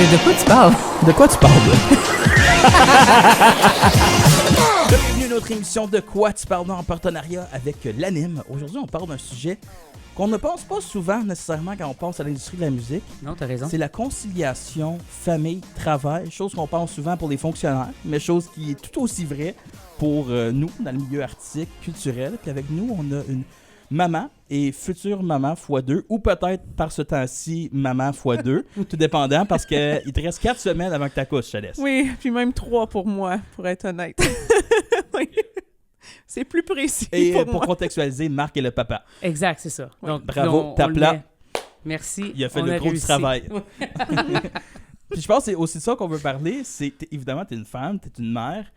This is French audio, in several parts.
De quoi tu parles? De quoi tu parles? Bienvenue à notre émission De quoi tu parles en partenariat avec l'Anime. Aujourd'hui, on parle d'un sujet qu'on ne pense pas souvent nécessairement quand on pense à l'industrie de la musique. Non, t'as raison. C'est la conciliation famille-travail, chose qu'on pense souvent pour les fonctionnaires, mais chose qui est tout aussi vraie pour nous, dans le milieu artistique, culturel. Puis avec nous, on a une maman et future maman x2, ou peut-être par ce temps-ci, maman x2, tout dépendant, parce qu'il te reste 4 semaines avant que tu accouches, je te laisse. Oui, puis même 3 pour moi, pour être honnête. Oui. C'est plus précis Et pour pour moi. contextualiser, Marc est le papa. Exact, c'est ça. Donc, Bravo, tape là. Merci. Il a fait on le gros du réussi. travail. Puis je pense que c'est aussi de ça qu'on veut parler. Évidemment, tu es une femme, tu es une mère.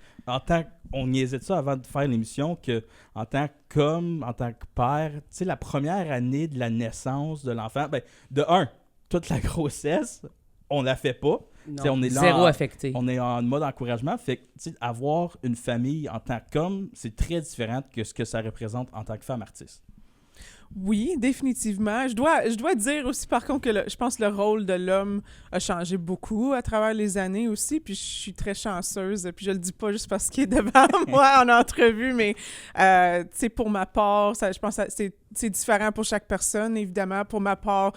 On niaisait de ça avant de faire l'émission, que en tant qu'homme, en tant que père, tu sais, la première année de la naissance de l'enfant, ben, de un, toute la grossesse, on la fait pas. Non, On est là zéro en- affecté. On est en mode encouragement. Fait que, tu sais, avoir une famille en tant qu'homme, c'est très différent que ce que ça représente en tant que femme artiste. Oui, définitivement. Je dois dire aussi, par contre, que je pense que le rôle de l'homme a changé beaucoup à travers les années aussi, puis je suis très chanceuse, puis je le dis pas juste parce qu'il est devant moi en entrevue, mais, tu sais, pour ma part, je pense que c'est différent pour chaque personne, évidemment. Pour ma part,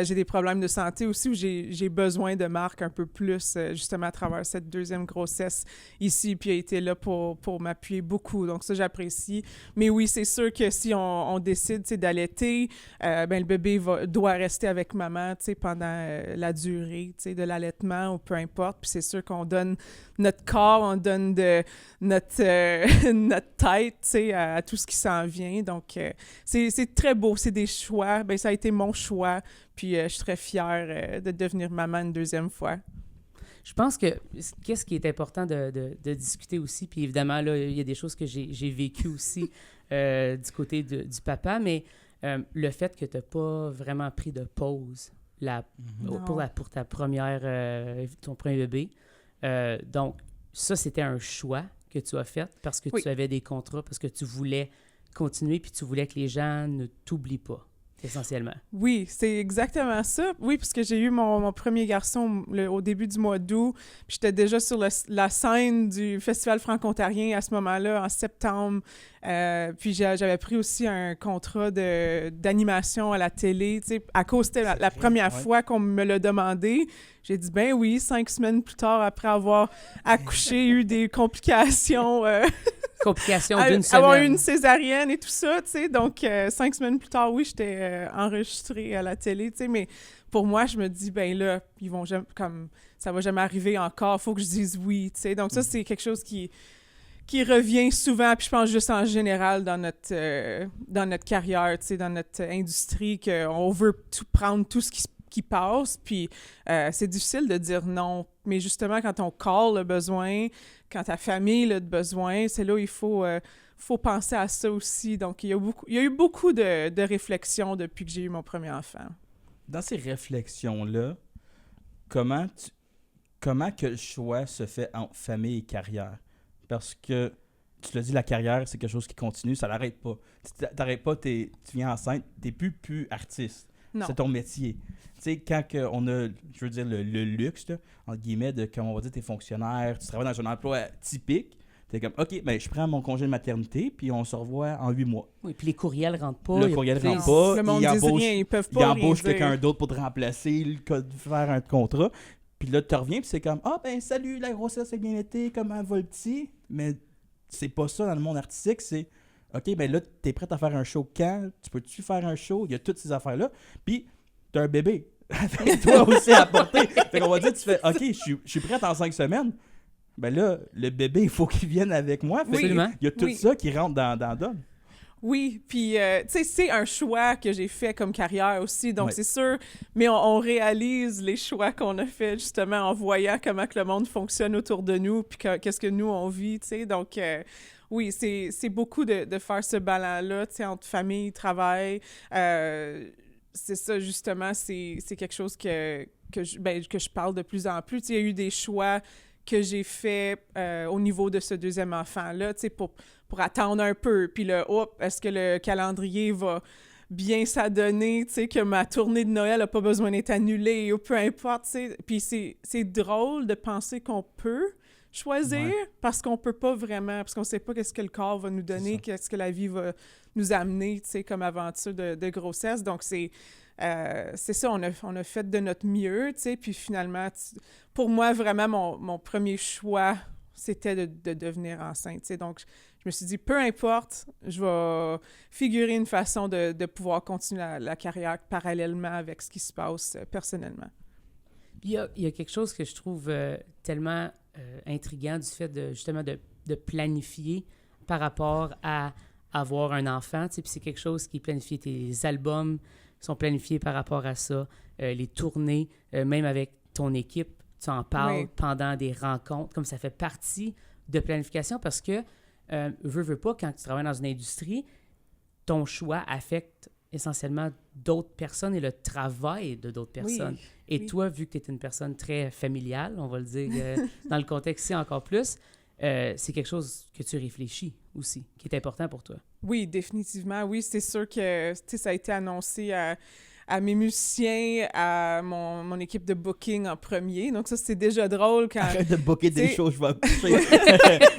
j'ai des problèmes de santé aussi où j'ai besoin de Marc un peu plus, justement, à travers cette deuxième grossesse ici, puis il a été là pour m'appuyer beaucoup. Donc ça, j'apprécie. Mais oui, c'est sûr que si on décide, tu sais, d'allaiter, ben le bébé doit rester avec maman, tu sais, pendant la durée, tu sais, de l'allaitement ou peu importe. Puis c'est sûr qu'on donne notre corps, on donne notre tête, tu sais, à tout ce qui s'en vient. Donc, c'est très beau, c'est des choix. Ben ça a été mon choix, puis je suis très fière de devenir maman une deuxième fois. Je pense que qu'est-ce qui est important de discuter aussi, puis évidemment, là, il y a des choses que j'ai vécues aussi du côté du papa, mais le fait que tu n'as pas vraiment pris de pause pour ta ton premier bébé. Donc, ça, c'était un choix que tu as fait parce que Oui. tu avais des contrats, parce que tu voulais continuer, puis tu voulais que les gens ne t'oublient pas, essentiellement. Oui, c'est exactement ça. Oui, parce que j'ai eu mon premier garçon au début du mois d'août, puis j'étais déjà sur la scène du Festival franco-ontarien à ce moment-là, en septembre. Puis j'avais pris aussi un contrat d'animation à la télé, tu sais, à cause c'était la première fois qu'on me l'a demandé. J'ai dit, ben oui, 5 semaines plus tard, après avoir accouché, eu des complications... Complication d'une semaine. avoir eu une césarienne et tout ça, tu sais. Donc, 5 semaines plus tard, oui, j'étais enregistrée à la télé, tu sais. Mais pour moi, je me dis, ben là, ils vont jamais, comme, ça va jamais arriver encore, faut que je dise oui, tu sais. Donc, ça, c'est quelque chose qui revient souvent, puis je pense juste en général dans notre carrière, tu sais, dans notre industrie, qu'on veut prendre tout ce qui passe, puis c'est difficile de dire non. Mais justement, quand ton corps a besoin, quand ta famille a besoin, c'est là où il faut penser à ça aussi. Donc, il y a eu beaucoup de réflexions depuis que j'ai eu mon premier enfant. Dans ces réflexions-là, comment que le choix se fait entre famille et carrière? Parce que, tu l'as dit, la carrière, c'est quelque chose qui continue, ça n'arrête pas. Tu t'arrêtes pas, tu viens enceinte, tu n'es plus artiste. Non. C'est ton métier. Tu sais, quand on a, je veux dire, le luxe, là, entre guillemets, de, comme on va dire, t'es fonctionnaire, tu travailles dans un emploi typique, t'es comme, OK, ben je prends mon congé de maternité, puis on se revoit en 8 mois. Oui, puis les courriels rentrent pas. Le courriel tu sais, rentre pas. Le monde il ne dit embauche- rien, ils peuvent Il pas rien embauche dire. quelqu'un d'autre pour te remplacer, faire un contrat. Puis là, tu reviens, puis c'est comme, ah, ben salut, la grossesse a bien été, comment va le petit? Mais c'est pas ça dans le monde artistique, c'est, OK, ben là, t'es prête à faire un show quand? Tu peux-tu faire un show? Il y a toutes ces affaires-là. Puis, t'as un bébé. Toi aussi à porter. Fait qu'on va dire, tu fais, OK, je suis prête en 5 semaines. Ben là, le bébé, il faut qu'il vienne avec moi. Fait que Absolument. il y a tout Oui. ça qui rentre dans la donne. Oui, puis tu sais, c'est un choix que j'ai fait comme carrière aussi, donc Ouais. c'est sûr, mais on réalise les choix qu'on a fait justement en voyant comment que le monde fonctionne autour de nous, puis qu'est-ce que nous on vit, tu sais, donc oui, c'est beaucoup de faire ce ballon-là, tu sais, entre famille, travail, c'est ça justement, c'est quelque chose que je parle de plus en plus, tu sais, il y a eu des choix que j'ai fait au niveau de ce deuxième enfant-là, tu sais, pour attendre un peu. Puis là, est-ce que le calendrier va bien s'adonner, tu sais, que ma tournée de Noël n'a pas besoin d'être annulée ou peu importe, tu sais. Puis c'est drôle de penser qu'on peut choisir parce qu'on peut pas vraiment, parce qu'on sait pas qu'est-ce que le corps va nous donner, qu'est-ce que la vie va nous amener, tu sais, comme aventure de grossesse. Donc, c'est ça, on a fait de notre mieux, tu sais, puis finalement, pour moi, vraiment, mon premier choix, c'était de devenir enceinte, tu sais. Donc, je me suis dit, peu importe, je vais figurer une façon de pouvoir continuer la carrière parallèlement avec ce qui se passe personnellement. Puis il y a quelque chose que je trouve tellement intriguant du fait justement de planifier par rapport à avoir un enfant, tu sais, puis c'est quelque chose qui est planifié. Tes albums sont planifiés par rapport à ça, les tournées, même avec ton équipe, tu en parles pendant des rencontres, comme ça fait partie de planification parce que veux pas, quand tu travailles dans une industrie, ton choix affecte essentiellement d'autres personnes et le travail de d'autres personnes. Et toi, vu que tu es une personne très familiale, on va le dire dans le contexte-ci encore plus, c'est quelque chose que tu réfléchis aussi, qui est important pour toi. Oui, définitivement. Oui, c'est sûr que ça a été annoncé à mes musiciens, à mon équipe de booking en premier. Donc ça, c'est déjà drôle quand... Arrête de booker des shows, je vais accoucher.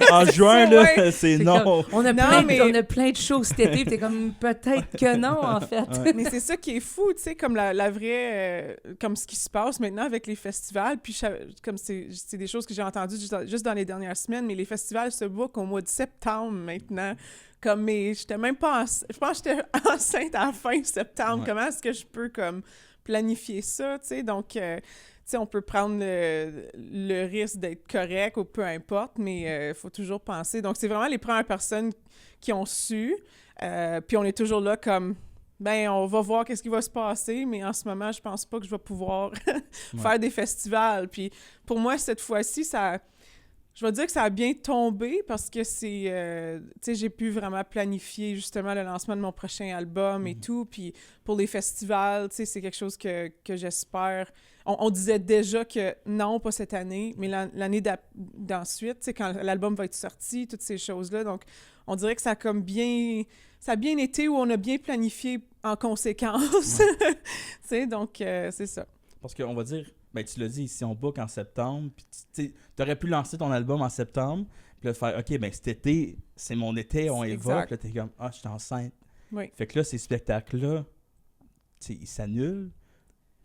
En juin, là, c'est non. On a plein de shows cet été, puis t'es comme, peut-être que non, en fait. Ouais. Mais c'est ça qui est fou, tu sais, comme la vraie... comme ce qui se passe maintenant avec les festivals, puis comme c'est des choses que j'ai entendues juste dans les dernières semaines, mais les festivals se bookent au mois de septembre maintenant. Comme, mais j'étais même pas... Je pense que j'étais enceinte à la fin septembre. Ouais. Comment est-ce que je peux, comme, planifier ça, tu sais? Donc, tu sais, on peut prendre le risque d'être correct ou peu importe, mais il faut toujours penser. Donc, c'est vraiment les premières personnes qui ont su. Puis on est toujours là comme... Ben, on va voir qu'est-ce qui va se passer, mais en ce moment, je pense pas que je vais pouvoir faire des festivals. Puis pour moi, cette fois-ci, ça... Je vais dire que ça a bien tombé parce que c'est... tu sais, j'ai pu vraiment planifier justement le lancement de mon prochain album et tout. Puis pour les festivals, tu sais, c'est quelque chose que j'espère. On disait déjà que non, pas cette année, mais l'année d'ensuite, tu sais, quand l'album va être sorti, toutes ces choses-là. Donc, on dirait que ça a comme bien... Ça a bien été où on a bien planifié en conséquence. Tu sais, donc c'est ça. Parce qu'on va dire... Ben, tu l'as dit, si on book en septembre, puis tu aurais pu lancer ton album en septembre, puis là, faire, OK, ben cet été, c'est mon été, on évoque, là, t'es comme, ah, je suis enceinte. Oui. Fait que là, ces spectacles-là, ils s'annulent,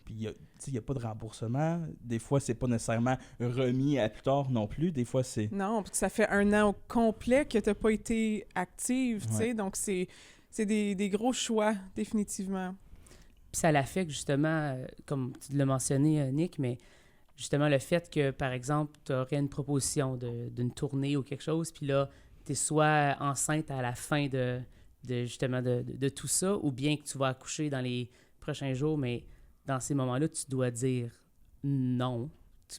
puis il n'y a pas de remboursement. Des fois, c'est pas nécessairement remis à plus tard non plus. Des fois, c'est... Non, parce que ça fait 1 an au complet que tu n'as pas été active, tu sais, donc c'est des gros choix, définitivement. Puis ça l'affecte justement, comme tu l'as mentionné, Nick, mais justement le fait que, par exemple, tu aurais une proposition d'une tournée ou quelque chose, puis là, tu es soit enceinte à la fin de tout ça, ou bien que tu vas accoucher dans les prochains jours, mais dans ces moments-là, tu dois dire non,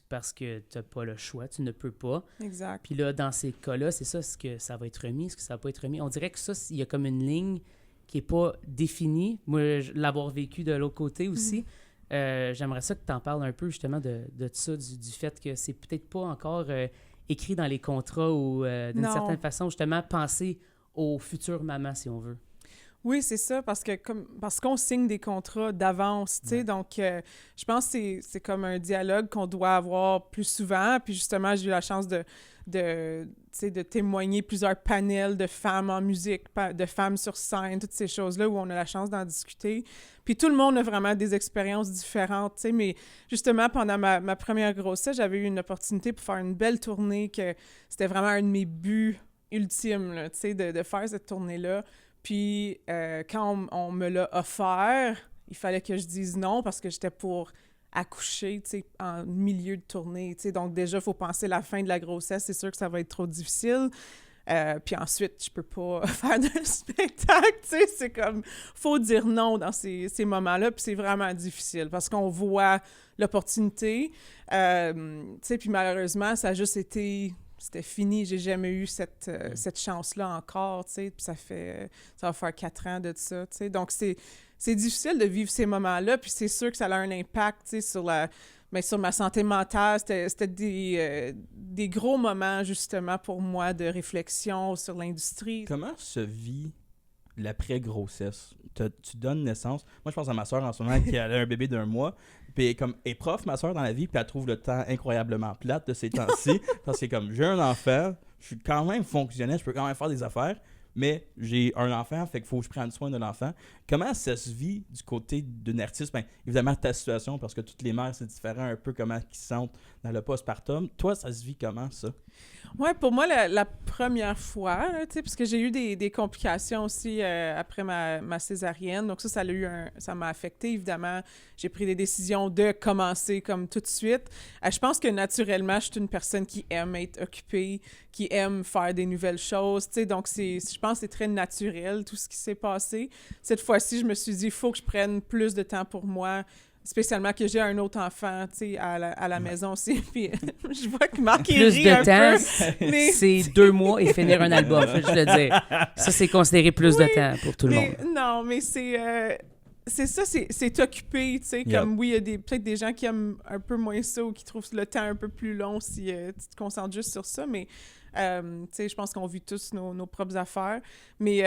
parce que tu n'as pas le choix, tu ne peux pas. Exact. Puis là, dans ces cas-là, c'est ça, est-ce que ça va être remis, est-ce que ça va pas être remis? On dirait que ça, il y a comme une ligne qui n'est pas définie. Moi, l'avoir vécu de l'autre côté aussi, j'aimerais ça que tu en parles un peu justement de ça, du fait que c'est peut-être pas encore écrit dans les contrats ou d'une certaine façon, justement, penser aux futures mamans, si on veut. Oui, c'est ça, parce qu'on signe des contrats d'avance, tu sais, donc je pense que c'est comme un dialogue qu'on doit avoir plus souvent, puis justement, j'ai eu la chance de témoigner plusieurs panels de femmes en musique, de femmes sur scène, toutes ces choses-là où on a la chance d'en discuter. Puis tout le monde a vraiment des expériences différentes, tu sais, mais justement, pendant ma première grossesse, j'avais eu une opportunité pour faire une belle tournée, que c'était vraiment un de mes buts ultimes, tu sais, de faire cette tournée-là. Puis quand on me l'a offert, il fallait que je dise non parce que j'étais pour accoucher, tu sais, en milieu de tournée, tu sais. Donc déjà, il faut penser à la fin de la grossesse. C'est sûr que ça va être trop difficile. Puis ensuite, je peux pas faire de spectacle, tu sais. C'est comme, faut dire non dans ces moments-là. Puis c'est vraiment difficile parce qu'on voit l'opportunité. Tu sais, puis malheureusement, ça a juste été... C'était fini, j'ai jamais eu cette chance-là encore, tu sais, puis ça va faire 4 ans de ça, tu sais. Donc, c'est difficile de vivre ces moments-là, puis c'est sûr que ça a un impact, tu sais, sur ma santé mentale. C'était des gros moments, justement, pour moi, de réflexion sur l'industrie. Comment se vit l'après-grossesse. Tu donnes naissance. Moi, je pense à ma soeur en ce moment qui a un bébé d'1 mois. Puis comme elle est prof, ma soeur, dans la vie, puis elle trouve le temps incroyablement plate de ces temps-ci. Parce que comme j'ai un enfant, je suis quand même fonctionnel, je peux quand même faire des affaires, mais j'ai un enfant, fait qu'il faut que je prenne soin de l'enfant. Comment ça se vit du côté d'une artiste? Ben, évidemment, ta situation, parce que toutes les mères, c'est différent un peu comment ils se sentent dans le postpartum. Toi, ça se vit comment, ça? Ouais, pour moi, la première fois, là, parce que j'ai eu des complications aussi après ma césarienne. Donc ça m'a affecté, évidemment. J'ai pris des décisions de commencer comme tout de suite. Je pense que naturellement, je suis une personne qui aime être occupée, qui aime faire des nouvelles choses. Donc, je pense que c'est très naturel, tout ce qui s'est passé. Cette fois-ci, je me suis dit, il faut que je prenne plus de temps pour moi, spécialement que j'ai un autre enfant, à la maison aussi. Puis je vois que Marc, il Plus rit de un temps, peu. Mais... c'est 2 mois et finir un album, faut juste le dire. Ça, c'est considéré plus de temps pour tout le monde. Non, mais c'est ça, c'est occupé, tu sais, comme oui, il y a peut-être des gens qui aiment un peu moins ça ou qui trouvent le temps un peu plus long si tu te concentres juste sur ça, mais tu sais, je pense qu'on vit tous nos propres affaires. Mais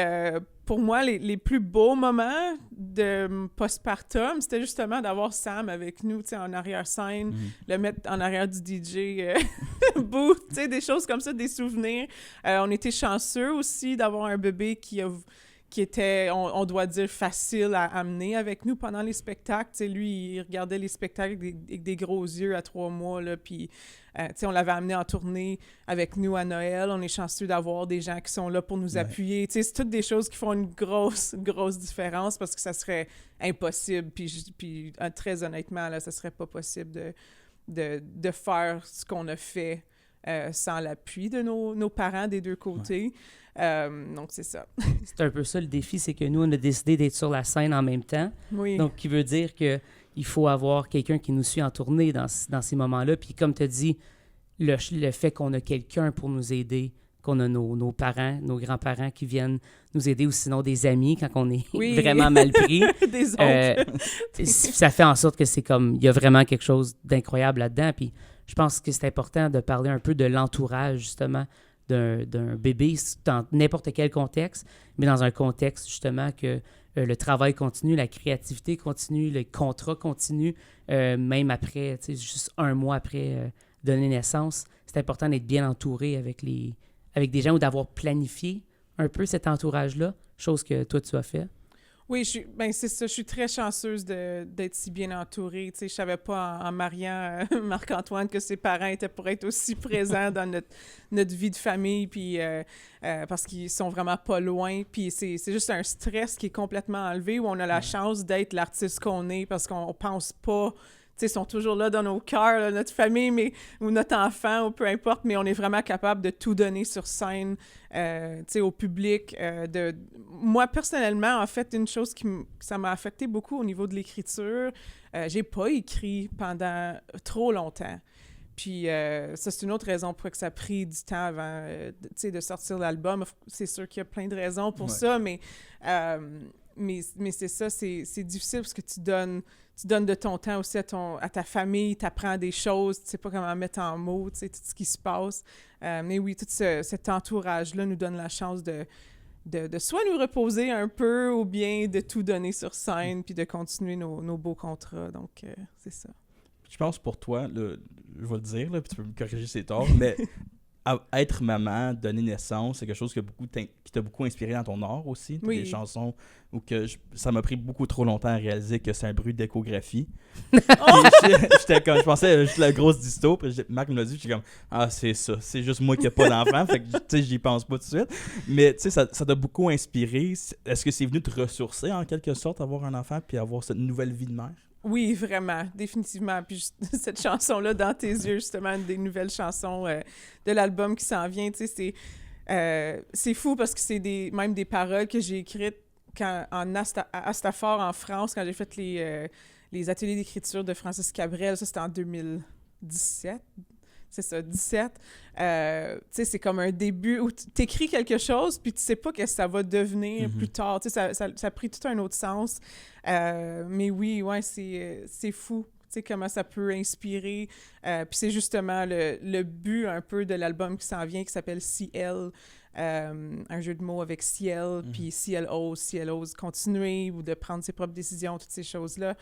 pour moi, les plus beaux moments de postpartum, c'était justement d'avoir Sam avec nous, tu sais, en arrière-scène, le mettre en arrière du DJ booth, tu sais, des choses comme ça, des souvenirs. On était chanceux aussi d'avoir un bébé qui était, on doit dire, facile à amener avec nous pendant les spectacles. Tu sais, lui, il regardait les spectacles avec des gros yeux à 3 mois, là, puis tu sais, on l'avait amené en tournée avec nous à Noël. On est chanceux d'avoir des gens qui sont là pour nous appuyer. Tu sais, c'est toutes des choses qui font une grosse différence parce que ça serait impossible. Puis très honnêtement, là, ça serait pas possible de faire ce qu'on a fait sans l'appui de nos parents des deux côtés. Donc, c'est ça. C'est un peu ça le défi, c'est que nous, on a décidé d'être sur la scène en même temps. Oui. Donc, qui veut dire qu'il faut avoir quelqu'un qui nous suit en tournée dans ces moments-là. Puis, comme tu as dit, le fait qu'on a quelqu'un pour nous aider, qu'on a nos parents, nos grands-parents qui viennent nous aider, ou sinon des amis quand on est vraiment mal pris. Des oncles. Ça fait en sorte que c'est comme, il y a vraiment quelque chose d'incroyable là-dedans. Puis, je pense que c'est important de parler un peu de l'entourage, justement, d'un bébé dans n'importe quel contexte, mais dans un contexte justement que le travail continue, la créativité continue, le contrat continue, même après, tu sais, juste 1 mois après donner naissance. C'est important d'être bien entouré avec des gens ou d'avoir planifié un peu cet entourage-là, chose que toi, tu as fait. Oui, c'est ça. Je suis très chanceuse d'être si bien entourée. Tu sais, je savais pas en mariant Marc-Antoine que ses parents étaient pour être aussi présents dans notre vie de famille, puis parce qu'ils sont vraiment pas loin. Puis c'est juste un stress qui est complètement enlevé où on a la chance d'être l'artiste qu'on est parce qu'on pense pas. Tu sais, ils sont toujours là dans nos cœurs, là, notre famille ou notre enfant, ou peu importe, mais on est vraiment capable de tout donner sur scène, tu sais, au public. Moi, personnellement, en fait, une chose ça m'a affecté beaucoup au niveau de l'écriture, j'ai pas écrit pendant trop longtemps. Puis ça, c'est une autre raison pour que ça a pris du temps avant tu sais, de sortir l'album. C'est sûr qu'il y a plein de raisons pour ça, mais c'est ça, c'est difficile parce que tu donnes de ton temps aussi à ta famille, tu apprends des choses, tu sais pas comment mettre en mots, tu sais, tout ce qui se passe. Mais oui, tout cet entourage-là nous donne la chance de soit nous reposer un peu ou bien de tout donner sur scène puis de continuer nos beaux contrats. Donc, c'est ça. Je pense pour toi, là, je vais le dire, là, puis tu peux me corriger si c'est tort, mais être maman, donner naissance, c'est quelque chose qui t'a beaucoup inspiré dans ton art aussi. Des chansons où ça m'a pris beaucoup trop longtemps à réaliser que c'est un bruit d'échographie. Je pensais juste la grosse disto, puis Marc me l'a dit, j'étais comme « Ah, c'est ça, c'est juste moi qui n'ai pas d'enfant. » Fait que, tu sais, j'y pense pas tout de suite. Mais, tu sais, ça t'a beaucoup inspiré. Est-ce que c'est venu te ressourcer, en quelque sorte, avoir un enfant puis avoir cette nouvelle vie de mère? Oui, vraiment, définitivement. Puis cette chanson-là, Dans tes yeux, justement, une des nouvelles chansons de l'album qui s'en vient, tu sais, c'est fou parce que c'est même des paroles que j'ai écrites à Astafor en France, quand j'ai fait les ateliers d'écriture de Francis Cabrel. Ça, c'était en 2017. C'est ça, 17. Tu sais, c'est comme un début où tu écris quelque chose, puis tu sais pas qu'est-ce que ça va devenir plus tard. Tu sais, ça a pris tout un autre sens. Mais oui, ouais, c'est fou. Tu sais, comment ça peut inspirer. Puis c'est justement le but un peu de l'album qui s'en vient, qui s'appelle « Si elle ». un jeu de mots avec ciel, puis si elle ose continuer ou de prendre ses propres décisions, toutes ces choses-là.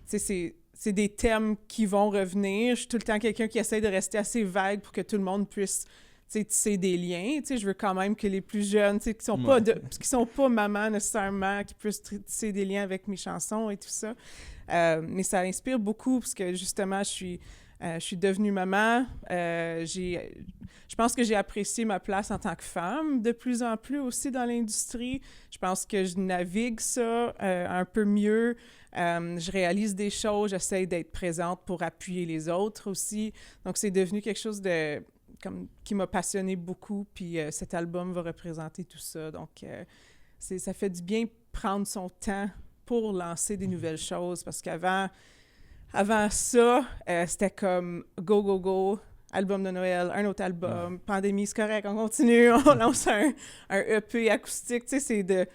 C'est des thèmes qui vont revenir. Je suis tout le temps quelqu'un qui essaie de rester assez vague pour que tout le monde puisse tisser des liens. Je veux quand même que les plus jeunes, qui sont pas mamans nécessairement, qui puissent tisser des liens avec mes chansons et tout ça. Mais ça inspire beaucoup parce que justement, je suis devenue maman. Je pense que j'ai apprécié ma place en tant que femme de plus en plus aussi dans l'industrie. Je pense que je navigue ça un peu mieux. Je réalise des choses, j'essaie d'être présente pour appuyer les autres aussi. Donc, c'est devenu quelque chose qui m'a passionnée beaucoup. Puis cet album va représenter tout ça. Donc, ça fait du bien prendre son temps pour lancer des nouvelles choses parce qu'avant ça, c'était comme go, go, go, album de Noël, un autre album, pandémie, c'est correct, on continue, on lance un EP acoustique, c'est de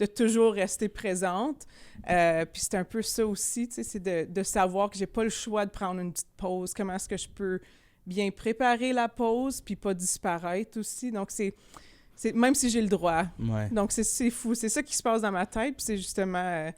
toujours rester présente. Puis c'est un peu ça aussi, c'est de savoir que j'ai pas le choix de prendre une petite pause, comment est-ce que je peux bien préparer la pause puis pas disparaître aussi. Donc c'est même si j'ai le droit. Ouais. Donc c'est fou, c'est ça qui se passe dans ma tête, puis c'est justement...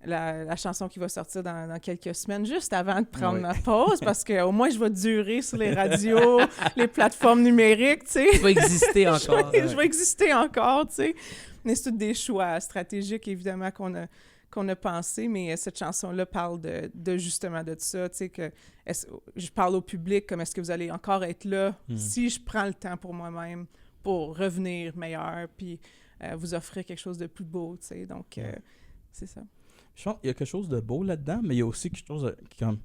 La chanson qui va sortir dans quelques semaines, juste avant de prendre ma pause, parce qu'au moins, je vais durer sur les radios, les plateformes numériques, tu sais. Tu vas exister encore. Je vais exister encore, tu sais. Mais c'est tous des choix stratégiques, évidemment, qu'on a pensé, mais cette chanson-là parle de justement de ça, tu sais, que je parle au public, comme est-ce que vous allez encore être là si je prends le temps pour moi-même pour revenir meilleur, puis vous offrir quelque chose de plus beau, tu sais. Donc, c'est ça. Je pense qu'il y a quelque chose de beau là-dedans, mais il y a aussi quelque chose comme...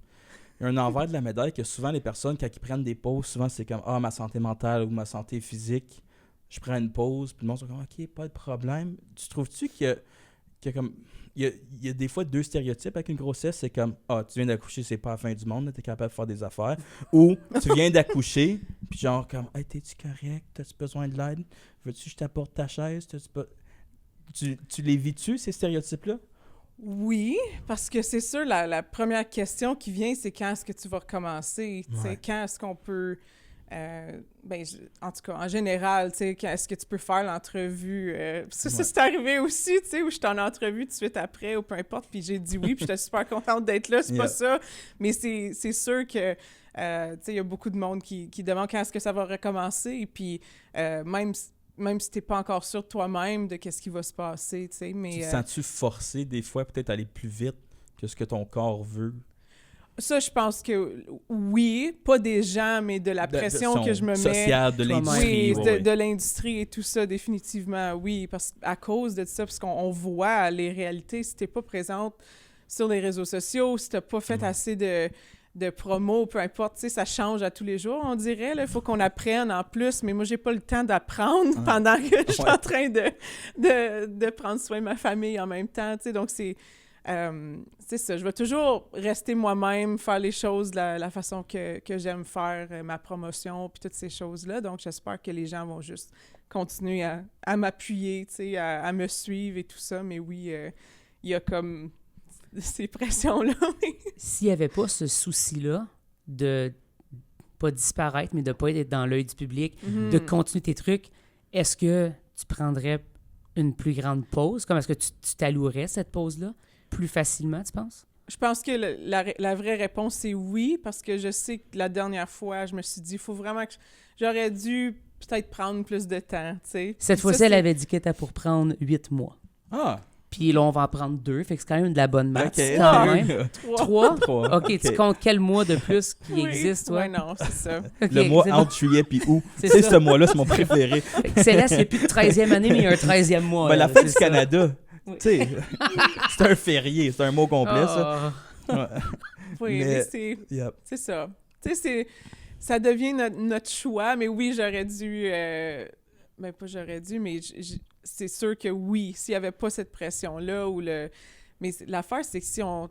Il y a un envers de la médaille que souvent les personnes, quand ils prennent des pauses, souvent c'est comme « Ah, ma santé mentale ou ma santé physique, je prends une pause. » Puis le monde se dit « OK, pas de problème. » Tu trouves-tu qu'il y a comme... Il y a des fois deux stéréotypes avec une grossesse, c'est comme « Ah, tu viens d'accoucher, c'est pas la fin du monde, t'es capable de faire des affaires. » Ou « Tu viens d'accoucher, puis genre comme « Hey, t'es-tu correct? T'as-tu besoin de l'aide? Veux-tu que je t'apporte ta chaise? T'as-tu pas... » Tu les vis-tu, ces stéréotypes-là? Oui, parce que c'est sûr, la première question qui vient, c'est quand est-ce que tu vas recommencer? Ouais. Quand est-ce qu'on peut... en tout cas, en général, est-ce que tu peux faire l'entrevue? Ça, c'est arrivé aussi, où je suis en entrevue tout de suite après, ou peu importe, puis j'ai dit oui, puis j'étais super contente d'être là, c'est pas ça. Mais c'est sûr que, il y a beaucoup de monde qui demande quand est-ce que ça va recommencer, et puis même si t'es pas encore sûr de toi-même de qu'est-ce qui va se passer, tu sais, mais... Tu te sens-tu forcé, des fois, peut-être aller plus vite que ce que ton corps veut? Ça, je pense que oui, pas des gens, mais de la pression que je me mets. Sociale, de l'industrie. Oui, de l'industrie et tout ça, définitivement, oui, parce à cause de ça, parce qu'on voit les réalités, si t'es pas présente sur les réseaux sociaux, si t'as pas fait assez de promo, peu importe, tu sais, ça change à tous les jours, on dirait. Il faut qu'on apprenne en plus, mais moi, j'ai pas le temps d'apprendre pendant que je suis en train de prendre soin de ma famille en même temps, tu sais. Donc, c'est ça. Je vais toujours rester moi-même, faire les choses de la façon que j'aime faire, ma promotion, puis toutes ces choses-là. Donc, j'espère que les gens vont juste continuer à m'appuyer, tu sais, à me suivre et tout ça. Mais oui, il y a comme... ces pressions-là. S'il n'y avait pas ce souci-là de pas disparaître, mais de pas être dans l'œil du public, de continuer tes trucs, est-ce que tu prendrais une plus grande pause? Comme est-ce que tu t'allouerais cette pause-là plus facilement, tu penses? Je pense que la vraie réponse, c'est oui, parce que je sais que la dernière fois, je me suis dit, il faut vraiment que... J'aurais dû peut-être prendre plus de temps, tu sais. Cette fois-ci, elle avait dit qu'elle était pour prendre 8 mois. Ah! Puis là, on va en prendre 2, fait que c'est quand même de la bonne maths, okay. quand même. 3? OK, tu comptes quel mois de plus qui existe, toi? Oui, non, c'est ça. Okay, le mois entre juillet puis août. C'est ce mois-là, c'est mon préféré. Céleste, il n'y a plus de 13e année, mais il y a un 13e mois. La fête du Canada, tu sais, c'est un férié, c'est un mot complet, ça. Oui, mais c'est ça. Tu sais, ça devient notre choix, mais oui, j'aurais dû... pas j'aurais dû, mais... C'est sûr que oui, s'il n'y avait pas cette pression-là, mais l'affaire, c'est que si on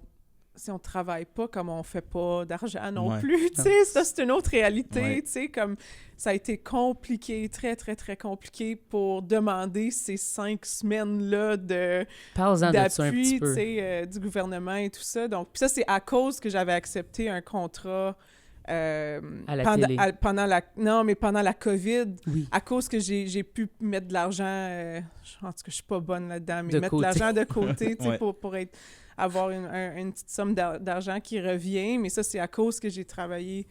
travaille pas, comme on fait pas d'argent non plus, tu sais, ça, c'est une autre réalité, tu sais, comme ça a été compliqué, très, très, très compliqué pour demander ces 5 semaines-là d'appui, tu sais, du gouvernement et tout ça. Donc, puis ça, c'est à cause que j'avais accepté un contrat la télé. Pendant la COVID, Oui. à cause que j'ai pu mettre de l'argent, en tout cas, je suis pas bonne là-dedans, mais De mettre côté. de l'argent de côté, tu sais, Ouais. pour avoir une petite somme d'argent qui revient. Mais ça, c'est à cause que j'ai travaillé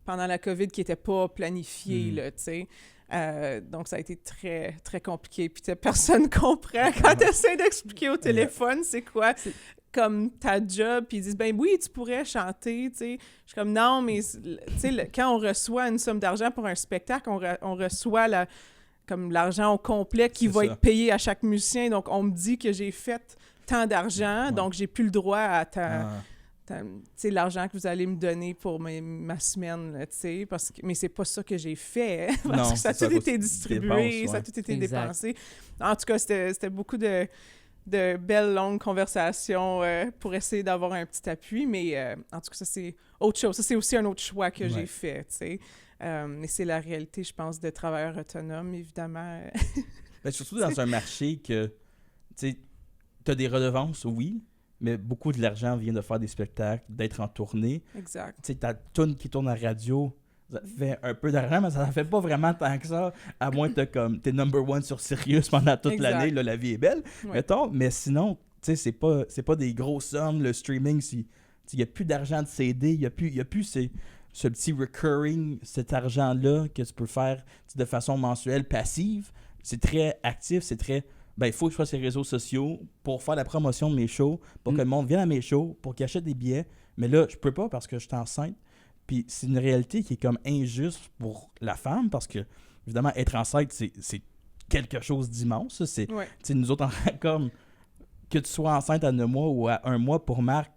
pendant la COVID qui n'était pas planifié, là, tu sais. Donc, ça a été très, très compliqué. Puis, personne comprend quand tu essaies d'expliquer au téléphone c'est quoi comme ta job. Puis, ils disent, ben oui, tu pourrais chanter, tu sais. Je suis comme, non, mais, tu sais, quand on reçoit une somme d'argent pour un spectacle, on reçoit comme l'argent au complet qui C'est va ça. être payé à chaque musicien. Donc, on me dit que j'ai fait tant d'argent, Ouais. donc j'ai plus le droit à Ah. tu sais, l'argent que vous allez me donner pour ma semaine, là, tu sais, mais c'est pas ça que j'ai fait, hein, parce Non, que ça a c'est tout ça, été c'est distribué, dépenses, ça a ouais. tout été Exact. dépensé. En tout cas, c'était beaucoup de belles, longues conversations pour essayer d'avoir un petit appui, mais en tout cas, ça, c'est autre chose. Ça, c'est aussi un autre choix que j'ai fait, tu sais. Mais c'est la réalité, je pense, de travailleurs autonomes, évidemment. Ben, surtout dans un marché que, tu sais, t'as des redevances, oui, mais beaucoup de l'argent vient de faire des spectacles, d'être en tournée. Exact. Tu sais, ta tune qui tourne à la radio, ça fait un peu d'argent, mais ça ne fait pas vraiment tant que ça, à moins que t'es number one sur Sirius pendant toute Exact. l'année, là, la vie est belle, Ouais. mettons, mais sinon, tu sais, c'est pas des grosses sommes, le streaming, il n'y a plus d'argent de CD, il y a plus ce petit recurring, cet argent-là que tu peux faire de façon mensuelle, passive. C'est très actif, c'est très... Ben, il faut que je fasse sur les réseaux sociaux pour faire la promotion de mes shows, pour que le monde vienne à mes shows, pour qu'il achète des billets. Mais là, je peux pas parce que je suis enceinte. Puis c'est une réalité qui est comme injuste pour la femme parce que, évidemment, être enceinte, c'est quelque chose d'immense. C'est, Ouais. tu sais, nous autres, comme que tu sois enceinte à 9 mois ou à 1 mois pour Marc,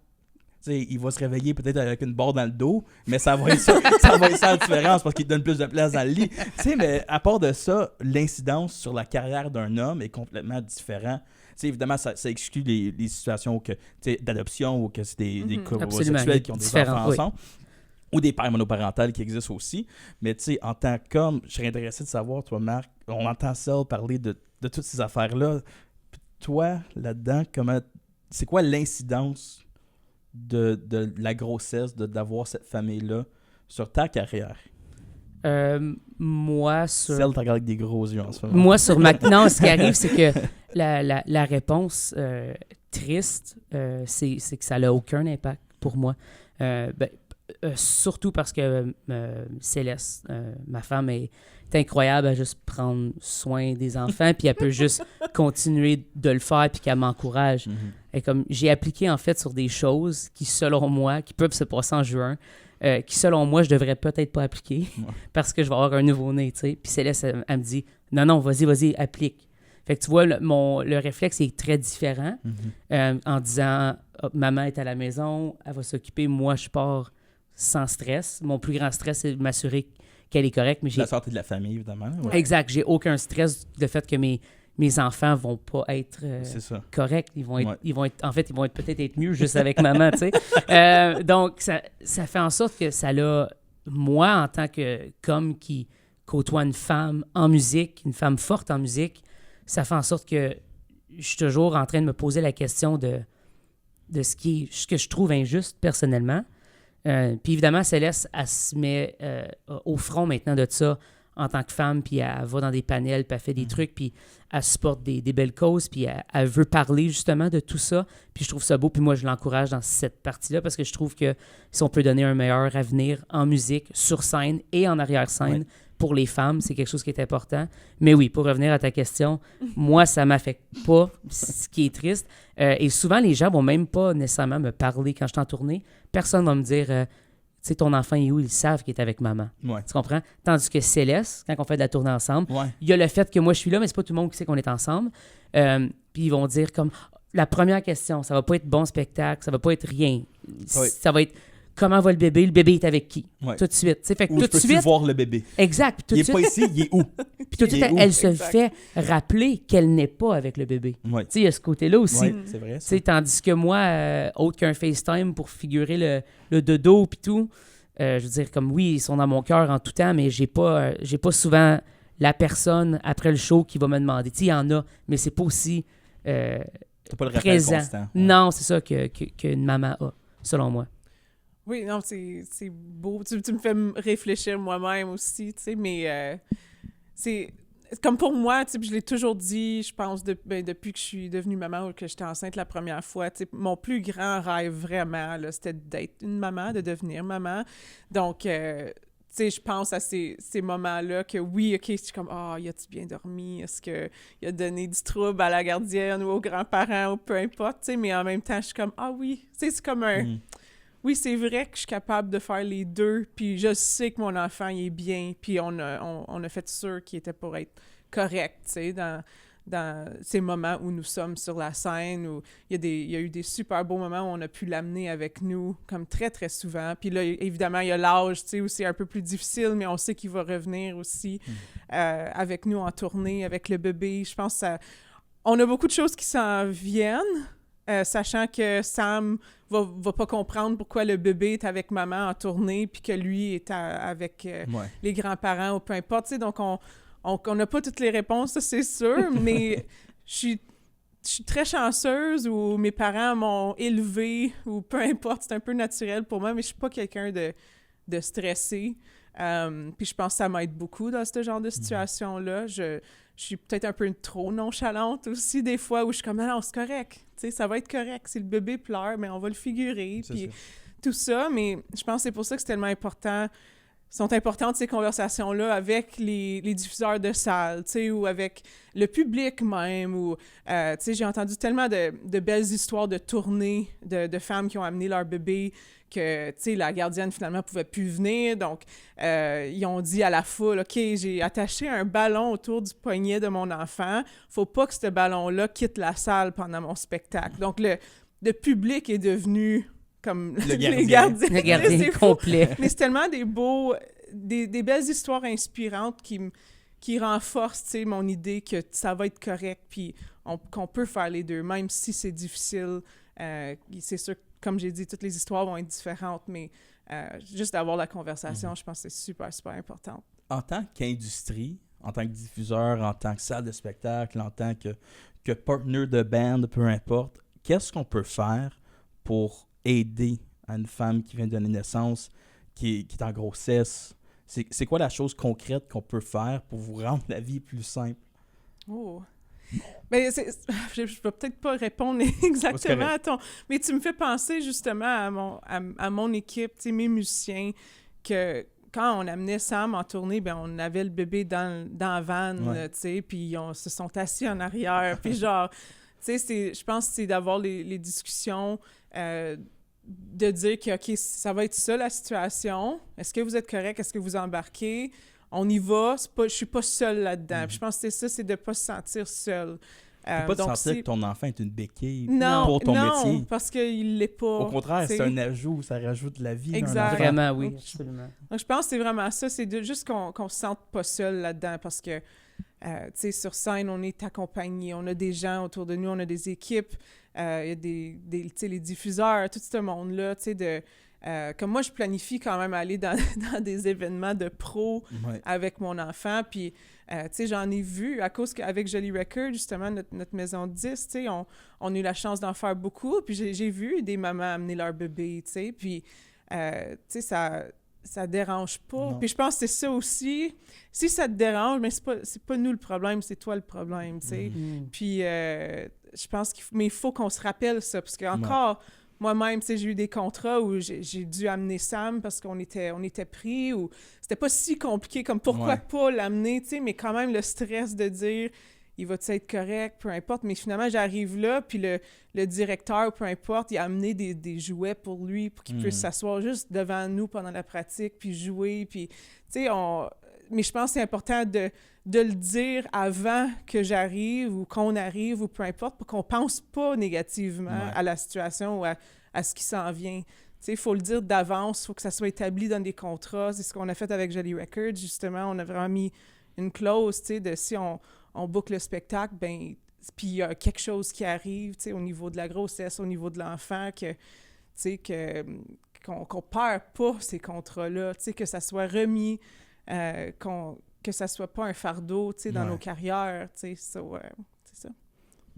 tu sais, il va se réveiller peut-être avec une barre dans le dos, mais ça va être ça, ça va être ça la différence parce qu'il te donne plus de place dans le lit. Tu sais, mais à part de ça, l'incidence sur la carrière d'un homme est complètement différente. Tu sais, évidemment, ça exclut les situations que, tu sais, d'adoption ou que c'est des couples Absolument, homosexuels qui ont des différent, enfants oui. ensemble. Ou des pères monoparentales qui existent aussi. Mais tu sais, en tant qu'homme, je serais intéressé de savoir, toi, Marc, on entend Cell parler de toutes ces affaires-là. Puis toi, là-dedans, c'est quoi l'incidence de la grossesse, d'avoir cette famille-là sur ta carrière? Moi, sur... Celle, t'as regardé avec des gros yeux en ce moment. Moi, sur ma... Non, ce qui arrive, c'est que la réponse triste, c'est que ça n'a aucun impact pour moi. Surtout parce que Céleste, ma femme, est incroyable à juste prendre soin des enfants, puis elle peut juste continuer de le faire, puis qu'elle m'encourage. Et comme j'ai appliqué, en fait, sur des choses qui, selon moi, qui peuvent se passer en juin, qui, selon moi, je devrais peut-être pas appliquer parce que je vais avoir un nouveau-né, tu sais. Puis Céleste, elle me dit, non, vas-y, applique. Fait que tu vois, le réflexe est très différent en disant, maman est à la maison, elle va s'occuper, moi, je pars sans stress. Mon plus grand stress, c'est de m'assurer qu'elle est correcte. Mais La santé de la famille, évidemment. Ouais. Exact, j'ai aucun stress du fait que mes enfants vont pas être C'est ça. corrects. Ils vont Ouais. peut-être être mieux juste avec maman, tu sais. Donc, ça fait en sorte que ça l'a... Moi, en tant qu'homme qui côtoie une femme en musique, une femme forte en musique, ça fait en sorte que je suis toujours en train de me poser la question de ce que je trouve injuste personnellement. Puis évidemment, Céleste, elle se met au front maintenant de ça en tant que femme, puis elle va dans des panels, puis elle fait des trucs, puis elle supporte des belles causes, puis elle veut parler justement de tout ça. Puis je trouve ça beau, puis moi, je l'encourage dans cette partie-là parce que je trouve que si on peut donner un meilleur avenir en musique, sur scène et en arrière-scène pour les femmes, c'est quelque chose qui est important. Mais oui, pour revenir à ta question, moi, ça m'affecte pas, ce qui est triste. Et souvent, les gens vont même pas nécessairement me parler quand je suis en tournée. Personne va me dire, tu sais, ton enfant est où? Ils savent qu'il est avec maman. Ouais. Tu comprends? Tandis que Céleste, quand on fait de la tournée ensemble, Ouais. il y a le fait que moi, je suis là, mais c'est pas tout le monde qui sait qu'on est ensemble. Puis ils vont dire comme, la première question, ça va pas être bon spectacle, ça va pas être rien. Ouais. Ça va être, comment va le bébé est avec qui? Ouais. Tout de suite. Tu sais, fait que Ou tout je de peux-tu suite... voir le bébé? Exact. Puis tout Il de est pas suite, ici, il est où? puis tout de il suite, est où? elle se Exact. fait rappeler qu'elle n'est pas avec le bébé. Ouais. Tu sais, il y a ce côté-là aussi. Ouais, c'est vrai. Tu Ça. sais, tandis que moi, autre qu'un FaceTime pour figurer le dodo puis tout, je veux dire, comme oui, ils sont dans mon cœur en tout temps, mais j'ai pas souvent la personne après le show qui va me demander. Tu sais, il y en a, mais c'est pas aussi T'as pas le rappel présent. constant. Ouais. Non, c'est ça qu'une maman a, selon moi. Oui, non, c'est beau. Tu me fais réfléchir moi-même aussi, tu sais, mais c'est... Comme pour moi, tu sais, puis je l'ai toujours dit, je pense, depuis que je suis devenue maman ou que j'étais enceinte la première fois, tu sais, mon plus grand rêve vraiment, là, c'était d'être une maman, de devenir maman. Donc, tu sais, je pense à ces moments-là que oui, OK, je suis comme, ah, y a-tu bien dormi? Est-ce qu'il a donné du trouble à la gardienne ou aux grands-parents ou peu importe, tu sais, mais en même temps, je suis comme, ah oui, tu sais, c'est comme un... Oui, c'est vrai que je suis capable de faire les deux, puis je sais que mon enfant, il est bien, puis on a fait sûr qu'il était pour être correct, tu sais, dans ces moments où nous sommes sur la scène, où il y a eu des super beaux moments où on a pu l'amener avec nous, comme très, très souvent. Puis là, évidemment, il y a l'âge, tu sais, où c'est un peu plus difficile, mais on sait qu'il va revenir aussi avec nous en tournée, avec le bébé. Je pense que on a beaucoup de choses qui s'en viennent, sachant que Sam va pas comprendre pourquoi le bébé est avec maman en tournée puis que lui est avec les grands-parents ou peu importe. Tu sais, donc, on n'a pas toutes les réponses, ça, c'est sûr, mais je suis très chanceuse où mes parents m'ont élevée ou peu importe, c'est un peu naturel pour moi, mais je suis pas quelqu'un de stressé. Puis je pense que ça m'aide beaucoup dans ce genre de situation-là. Je suis peut-être un peu trop nonchalante aussi des fois où je suis comme « Non, c'est correct, tu sais, ça va être correct. Si le bébé pleure, mais on va le figurer. » Puis tout ça, mais je pense que c'est pour ça que c'est tellement important. Sont importantes ces conversations-là avec les diffuseurs de salles, tu sais, ou avec le public même, ou, tu sais, j'ai entendu tellement de belles histoires de tournées de femmes qui ont amené leur bébé que, tu sais, la gardienne, finalement, pouvait plus venir, donc ils ont dit à la foule, « OK, j'ai attaché un ballon autour du poignet de mon enfant, faut pas que ce ballon-là quitte la salle pendant mon spectacle. » Donc, le public est devenu... comme les gardiens. Le gardien complet. Mais c'est tellement des belles histoires inspirantes qui renforcent, tu sais, mon idée que ça va être correct, puis qu'on peut faire les deux, même si c'est difficile. C'est sûr, comme j'ai dit, toutes les histoires vont être différentes, mais juste d'avoir la conversation, je pense que c'est super, super important. En tant qu'industrie, en tant que diffuseur, en tant que salle de spectacle, en tant que partner de band, peu importe, qu'est-ce qu'on peut faire pour aider à une femme qui vient de donner naissance, qui est en grossesse? C'est quoi la chose concrète qu'on peut faire pour vous rendre la vie plus simple? Oh! Ben, je ne vais peut-être pas répondre exactement à ton... Mais tu me fais penser justement à mon équipe, tu sais, mes musiciens, que quand on amenait Sam en tournée, ben on avait le bébé dans la van, tu sais, puis ils se sont assis en arrière, puis genre... Tu sais, je pense que c'est d'avoir les discussions, de dire que, OK, ça va être ça la situation. Est-ce que vous êtes correct? Est-ce que vous embarquez? On y va. Je suis pas seule là-dedans. Puis je pense que c'est ça, c'est de ne pas se sentir seule. Pas de sentir que ton enfant est une béquille pour ton métier. Non, parce qu'il l'est pas. Au contraire, c'est un ajout, ça rajoute de la vie. Exact. Vraiment, oui, absolument. Donc, je pense que c'est vraiment ça, c'est juste qu'on se sente pas seul là-dedans, parce que, tu sais, sur scène, on est accompagné, on a des gens autour de nous, on a des équipes, il y a tu sais, les diffuseurs, tout ce monde-là, tu sais, comme moi, je planifie quand même aller dans des événements de pros avec mon enfant, puis, tu sais, j'en ai vu, à cause qu'avec Jolie Records, justement, notre maison de 10, tu sais, on a eu la chance d'en faire beaucoup, puis j'ai vu des mamans amener leur bébé, tu sais, puis, tu sais, ça dérange pas. Non. Puis je pense que c'est ça aussi. Si ça te dérange, mais c'est pas nous le problème, c'est toi le problème, tu sais. Puis je pense il faut qu'on se rappelle ça, parce que encore moi-même, tu sais, j'ai eu des contrats où j'ai dû amener Sam parce qu'on était pris, ou c'était pas si compliqué comme pourquoi pas l'amener, tu sais, mais quand même le stress de dire il va-tu être correct, peu importe. Mais finalement, j'arrive là, puis le directeur, peu importe, il a amené des jouets pour lui, pour qu'il puisse s'asseoir juste devant nous pendant la pratique, puis jouer, puis, tu sais, mais je pense que c'est important de le dire avant que j'arrive, ou qu'on arrive, ou peu importe, pour qu'on pense pas négativement à la situation ou à ce qui s'en vient. Tu sais, il faut le dire d'avance, il faut que ça soit établi dans des contrats. C'est ce qu'on a fait avec Jolie Records, justement. On a vraiment mis une clause, tu sais, de si on book le spectacle, ben, puis il y a quelque chose qui arrive, tu sais, au niveau de la grossesse, au niveau de l'enfant, que, tu sais, qu'on perd pas ces contrats-là, tu sais, que ça soit remis, que ça soit pas un fardeau, tu sais, dans nos carrières, tu sais, c'est ça.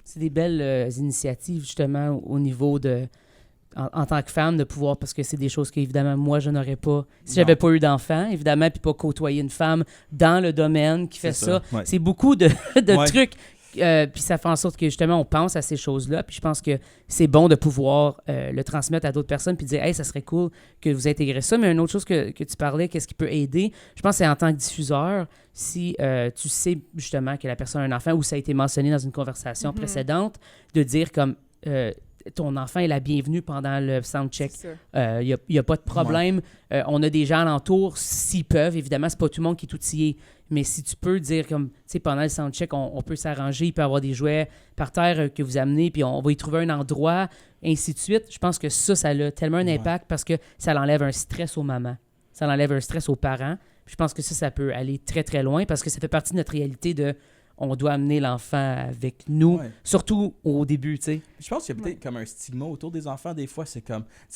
C'est des belles initiatives, justement, au niveau de... en tant que femme, de pouvoir, parce que c'est des choses qu'évidemment, moi, je n'aurais pas, si Non. j'avais pas eu d'enfant, évidemment, puis pas côtoyer une femme dans le domaine qui fait ça. Ouais. C'est beaucoup de Ouais. trucs. Puis ça fait en sorte que, justement, on pense à ces choses-là. Puis je pense que c'est bon de pouvoir le transmettre à d'autres personnes puis dire « Hey, ça serait cool que vous intégrez ça. » Mais une autre chose que tu parlais, qu'est-ce qui peut aider? Je pense que c'est en tant que diffuseur, si tu sais justement que la personne a un enfant ou ça a été mentionné dans une conversation précédente, de dire comme ton enfant est la bienvenue pendant le soundcheck. Il n'y a pas de problème. On a des gens alentour, s'ils peuvent. Évidemment, c'est pas tout le monde qui est outillé. Mais si tu peux dire, comme, tu sais, pendant le soundcheck, on peut s'arranger, il peut y avoir des jouets par terre que vous amenez, puis on va y trouver un endroit, ainsi de suite. Je pense que ça a tellement un impact parce que ça l'enlève un stress aux mamans. Ça l'enlève un stress aux parents. Puis je pense que ça peut aller très, très loin parce que ça fait partie de notre réalité de on doit amener l'enfant avec nous, surtout au début, tu sais. Je pense qu'il y a peut-être comme un stigma autour des enfants. Des fois, c'est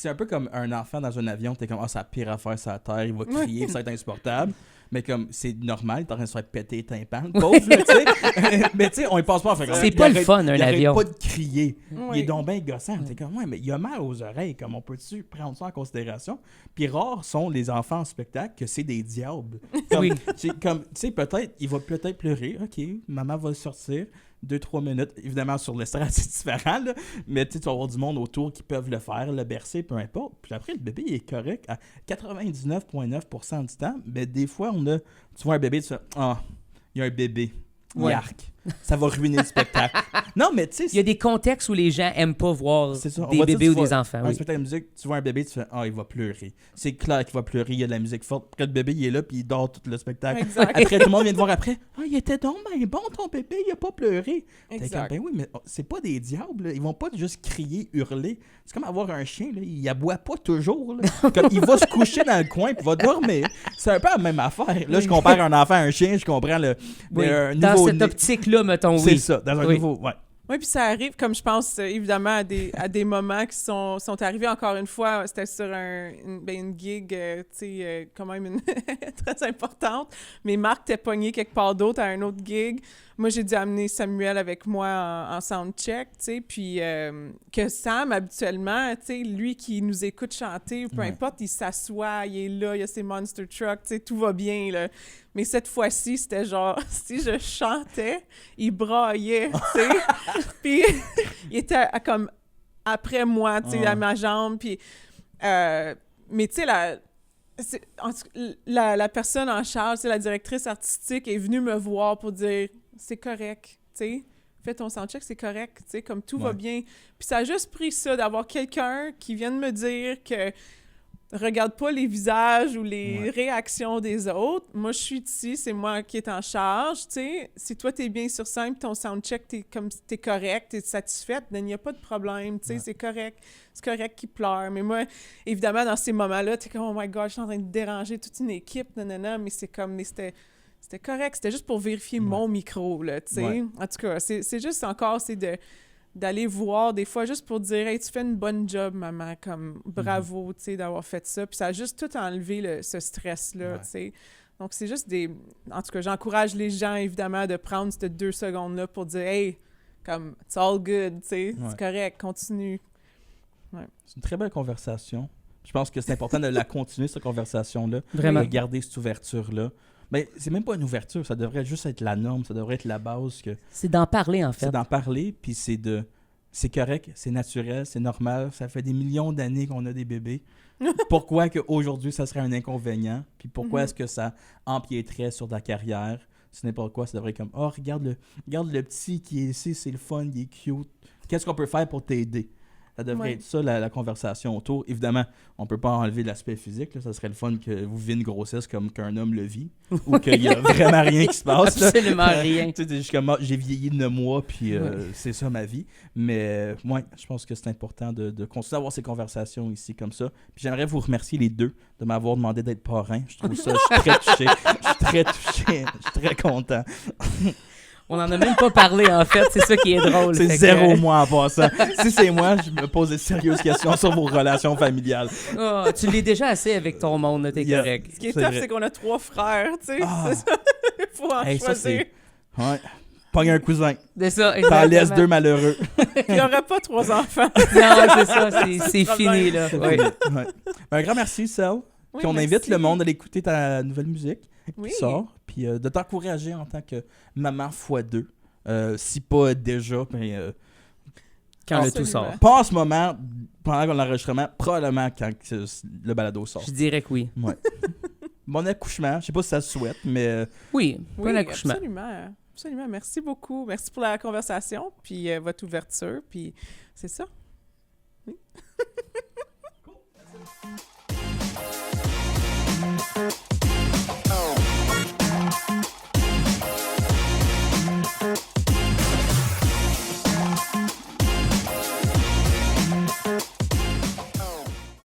un peu comme un enfant dans un avion. T'es comme, c'est la pire affaire sur la terre, il va crier, ça va être insupportable. Mais comme, c'est normal, il est en train de se faire péter les tympans, le pauvre, là, tu sais. Mais tu sais, on y passe pas en fait. C'est pas le fun, un avion. Il arrête pas de crier. Oui. Il est donc bien gossant. T'es comme, mais il a mal aux oreilles. Comme, on peut-tu prendre ça en considération? Puis rares sont les enfants en spectacle que c'est des diables. Comme, tu sais, peut-être, il va peut-être pleurer. OK, maman va sortir. 2-3 minutes. Évidemment, sur l'estrade, c'est différent, là. Mais tu vas avoir du monde autour qui peuvent le faire, le bercer, peu importe. Puis après, le bébé, il est correct à 99,9% du temps. Mais des fois, tu vois un bébé, tu fais « Ah, il y a un bébé. Yark. Ça va ruiner le spectacle. » Non, mais tu sais... Il y a des contextes où les gens aiment pas voir des bébés ou des enfants. Un spectacle de musique, tu vois un bébé, tu fais « Ah, il va pleurer. » C'est clair qu'il va pleurer, il y a de la musique forte. Après, le bébé, il est là, puis il dort tout le spectacle. Exact. Après, tout le monde vient te voir après. « Ah, il était donc ben bon, ton bébé, il a pas pleuré. » Exact. Ben oui, mais c'est pas des diables, là. Ils vont pas juste crier, hurler. C'est comme avoir un chien, là. Il aboie pas toujours, là. Comme, il va se coucher dans le coin, puis va dormir. C'est un peu la même affaire. Là, je compare un enfant à un chien, je comprends le Dans nouveau cette optique-là, metton, c'est oui. ça, dans un nouveau... Ouais. Oui, puis ça arrive, comme je pense, évidemment, à des moments qui sont arrivés. Encore une fois, c'était sur une gig, tu sais, quand même très importante. Mais Marc t'es pogné quelque part d'autre à un autre gig. Moi, j'ai dû amener Samuel avec moi en soundcheck, tu sais, puis que Sam, habituellement, tu sais, lui qui nous écoute chanter, peu importe, il s'assoit, il est là, il a ses monster trucks, tu sais, tout va bien, là. Mais cette fois-ci, c'était genre, si je chantais, il braillait, tu sais. Puis il était comme après moi, tu sais, à ma jambe. Puis, mais tu sais, la personne en charge, la directrice artistique, est venue me voir pour dire c'est correct, tu sais. Fais ton soundcheck, c'est correct, tu sais, comme tout va bien. Puis ça a juste pris ça, d'avoir quelqu'un qui vient de me dire que regarde pas les visages ou les réactions des autres. Moi, je suis ici, c'est moi qui est en charge, tu sais. Si toi, t'es bien sur scène, ton soundcheck, t'es correct, t'es satisfaite, il n'y a pas de problème, tu sais, c'est correct. C'est correct qu'il pleure. Mais moi, évidemment, dans ces moments-là, t'es comme « Oh my God, je suis en train de déranger toute une équipe, nanana », mais c'est comme... Mais c'était correct, c'était juste pour vérifier mon micro, là, tu sais. Ouais. En tout cas, c'est juste encore, c'est d'aller voir des fois juste pour dire « Hey, tu fais une bonne job, maman, comme bravo, tu sais, d'avoir fait ça. » Puis ça a juste tout enlevé ce stress-là, tu sais. Donc, c'est juste En tout cas, j'encourage les gens, évidemment, de prendre ces 2 secondes-là pour dire « Hey, comme, it's all good, tu sais, c'est correct, continue. » C'est une très belle conversation. Je pense que c'est important de la continuer, cette conversation-là. Vraiment. De garder cette ouverture-là. Mais c'est même pas une ouverture, ça devrait juste être la norme, ça devrait être la base. C'est d'en parler, en fait. C'est d'en parler, puis c'est correct, c'est naturel, c'est normal. Ça fait des millions d'années qu'on a des bébés. Pourquoi qu'aujourd'hui, ça serait un inconvénient? Puis pourquoi est-ce que ça empiéterait sur ta carrière? C'est n'importe quoi, ça devrait être comme « Oh, regarde le petit qui est ici, c'est le fun, il est cute. Qu'est-ce qu'on peut faire pour t'aider? » Ça devrait être ça, la conversation autour. Évidemment, on ne peut pas enlever l'aspect physique. Là. Ça serait le fun que vous viviez une grossesse comme qu'un homme le vit. Ou qu'il n'y a vraiment rien qui se passe. Absolument rien. J'ai vieilli de 9 mois, puis c'est ça ma vie. Mais moi, je pense que c'est important de continuer à avoir ces conversations ici comme ça. Puis j'aimerais vous remercier les deux de m'avoir demandé d'être parrain. Je trouve ça, je suis très touché. Je suis très content. On n'en a même pas parlé, en fait. C'est ça qui est drôle. C'est zéro moi en passant. Si c'est moi, je me pose des sérieuses questions sur vos relations familiales. Oh, tu l'es déjà assez avec ton monde, t'es correct. Ce qui est tough, c'est qu'on a 3 frères, tu sais. C'est ça. Il faut en choisir. Ça, ouais. Pogne un cousin. C'est ça, T'en laisses exactement. 2 malheureux. Il n'y aura pas 3 enfants. Non, c'est ça, c'est Problème. fini, là. Ouais. Ouais. Un grand merci, Sel. Oui, Puis on merci. invite le monde à aller écouter ta nouvelle musique Oui. qui sort. Puis de t'encourager en tant que maman x2. Si pas déjà, mais Quand le Absolument. tout sort. pas en ce moment, pendant l'enregistrement, probablement quand le balado sort. Je dirais que oui. Ouais. Bon accouchement. Je sais pas si ça se souhaite, mais Oui, Oui, bon accouchement. absolument. Absolument. Merci beaucoup. Merci pour la conversation, puis votre ouverture, puis c'est ça.